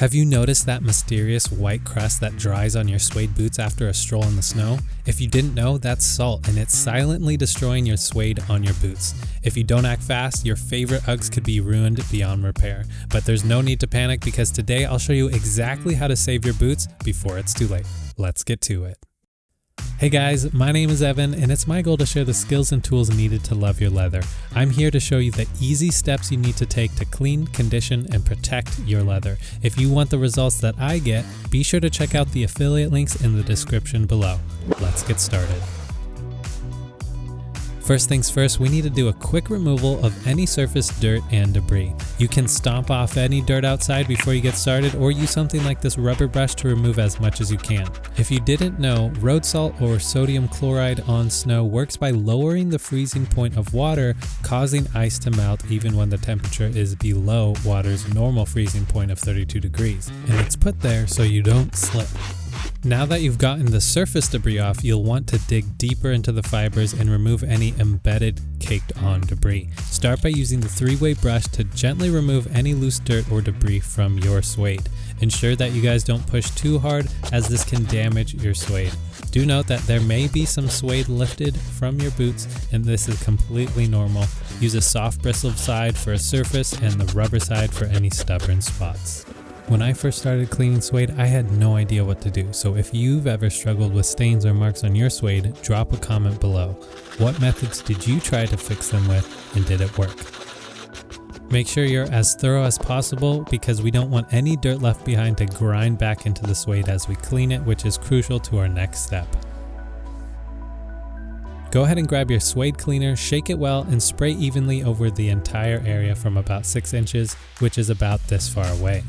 Have you noticed that mysterious white crust that dries on your suede boots after a stroll in the snow? If you didn't know, that's salt, and it's silently destroying your suede on your boots. If you don't act fast, your favorite Uggs could be ruined beyond repair. But there's no need to panic because today I'll show you exactly how to save your boots before it's too late. Let's get to it. Hey guys, my name is Evan, and it's my goal to share the skills and tools needed to love your leather. I'm here to show you the easy steps you need to take to clean, condition, and protect your leather. If you want the results that I get, be sure to check out the affiliate links in the description below. Let's get started. First things first, we need to do a quick removal of any surface dirt and debris. You can stomp off any dirt outside before you get started, or use something like this rubber brush to remove as much as you can. If you didn't know, road salt or sodium chloride on snow works by lowering the freezing point of water, causing ice to melt even when the temperature is below water's normal freezing point of 32 degrees. And it's put there so you don't slip. Now that you've gotten the surface debris off, you'll want to dig deeper into the fibers and remove any embedded, caked on debris. Start by using the three-way brush to gently remove any loose dirt or debris from your suede. Ensure that you guys don't push too hard, as this can damage your suede. Do note that there may be some suede lifted from your boots, and this is completely normal. Use a soft bristled side for a surface and the rubber side for any stubborn spots. When I first started cleaning suede, I had no idea what to do, so if you've ever struggled with stains or marks on your suede, drop a comment below. What methods did you try to fix them with, and did it work? Make sure you're as thorough as possible, because we don't want any dirt left behind to grind back into the suede as we clean it, which is crucial to our next step. Go ahead and grab your suede cleaner, shake it well, and spray evenly over the entire area from about 6 inches, which is about this far away.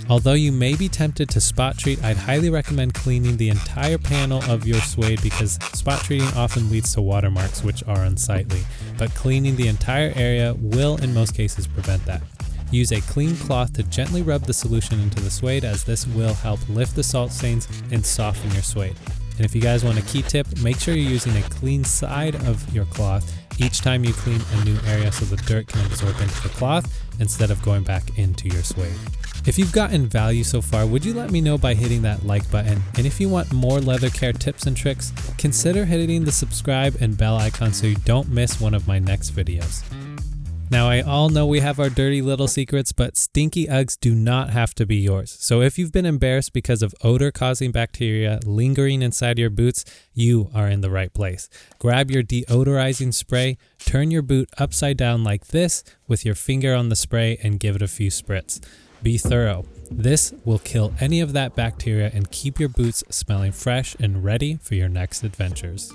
Although you may be tempted to spot treat, I'd highly recommend cleaning the entire panel of your suede, because spot treating often leads to watermarks, which are unsightly, but cleaning the entire area will in most cases prevent that. Use a clean cloth to gently rub the solution into the suede, as this will help lift the salt stains and soften your suede. And if you guys want a key tip, make sure you're using a clean side of your cloth each time you clean a new area, so the dirt can absorb into the cloth instead of going back into your suede. If you've gotten value so far, would you let me know by hitting that like button? And if you want more leather care tips and tricks, consider hitting the subscribe and bell icon so you don't miss one of my next videos. Now, I all know we have our dirty little secrets, but stinky Uggs do not have to be yours. So if you've been embarrassed because of odor-causing bacteria lingering inside your boots, you are in the right place. Grab your deodorizing spray, turn your boot upside down like this with your finger on the spray, and give it a few spritz. Be thorough. This will kill any of that bacteria and keep your boots smelling fresh and ready for your next adventures.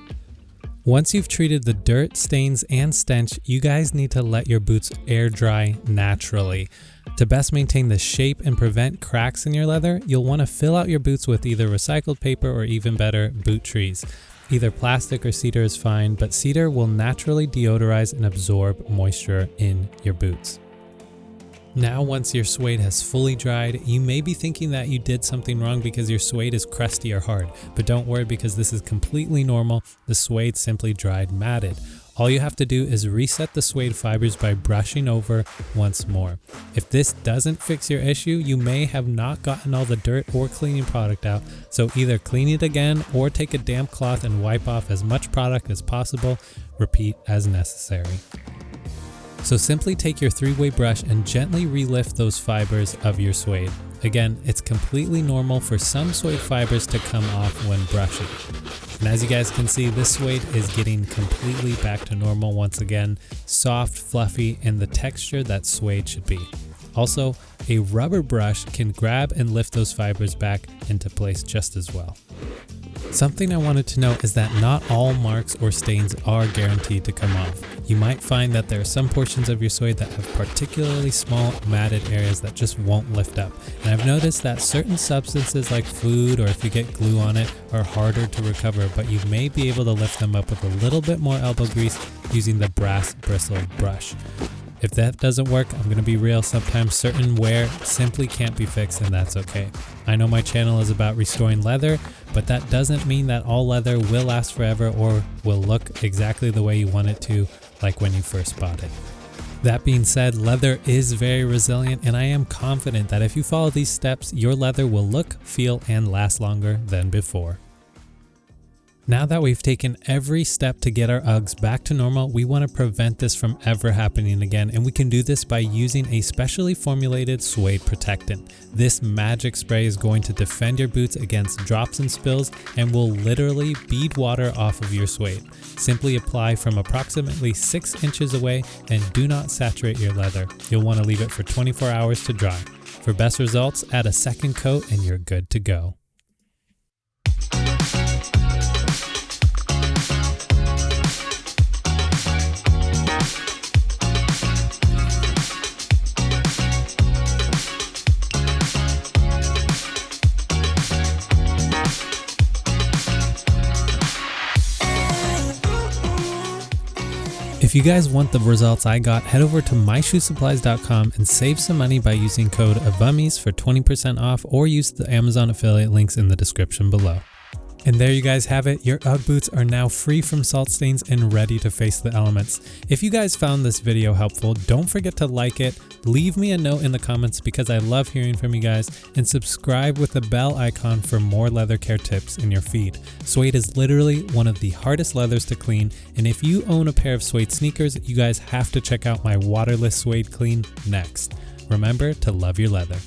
Once you've treated the dirt, stains, and stench, you guys need to let your boots air dry naturally. To best maintain the shape and prevent cracks in your leather, you'll want to fill out your boots with either recycled paper or, even better, boot trees. Either plastic or cedar is fine, but cedar will naturally deodorize and absorb moisture in your boots. Now, once your suede has fully dried, you may be thinking that you did something wrong because your suede is crusty or hard, but don't worry, because this is completely normal. The suede simply dried matted. All you have to do is reset the suede fibers by brushing over once more. If this doesn't fix your issue, you may have not gotten all the dirt or cleaning product out, so either clean it again or take a damp cloth and wipe off as much product as possible. Repeat as necessary. So simply take your three-way brush and gently relift those fibers of your suede. Again, it's completely normal for some suede fibers to come off when brushing. And as you guys can see, this suede is getting completely back to normal once again, soft, fluffy, and the texture that suede should be. Also, a rubber brush can grab and lift those fibers back into place just as well. Something I wanted to note is that not all marks or stains are guaranteed to come off. You might find that there are some portions of your suede that have particularly small matted areas that just won't lift up. And I've noticed that certain substances like food, or if you get glue on it, are harder to recover, but you may be able to lift them up with a little bit more elbow grease using the brass bristle brush. If that doesn't work, I'm going to be real, sometimes certain wear simply can't be fixed, and that's okay. I know my channel is about restoring leather, but that doesn't mean that all leather will last forever or will look exactly the way you want it to, like when you first bought it. That being said, leather is very resilient, and I am confident that if you follow these steps, your leather will look, feel, and last longer than before. Now that we've taken every step to get our Uggs back to normal, we want to prevent this from ever happening again, and we can do this by using a specially formulated suede protectant. This magic spray is going to defend your boots against drops and spills and will literally bead water off of your suede. Simply apply from approximately 6 inches away and do not saturate your leather. You'll want to leave it for 24 hours to dry. For best results, add a second coat and you're good to go. If you guys want the results I got, head over to myshoesupplies.com and save some money by using code ABUMMIES for 20% off, or use the Amazon affiliate links in the description below. And there you guys have it. Your Ugg boots are now free from salt stains and ready to face the elements. If you guys found this video helpful, don't forget to like it, leave me a note in the comments because I love hearing from you guys, and subscribe with the bell icon for more leather care tips in your feed. Suede is literally one of the hardest leathers to clean, and if you own a pair of suede sneakers, you guys have to check out my waterless suede clean next. Remember to love your leather.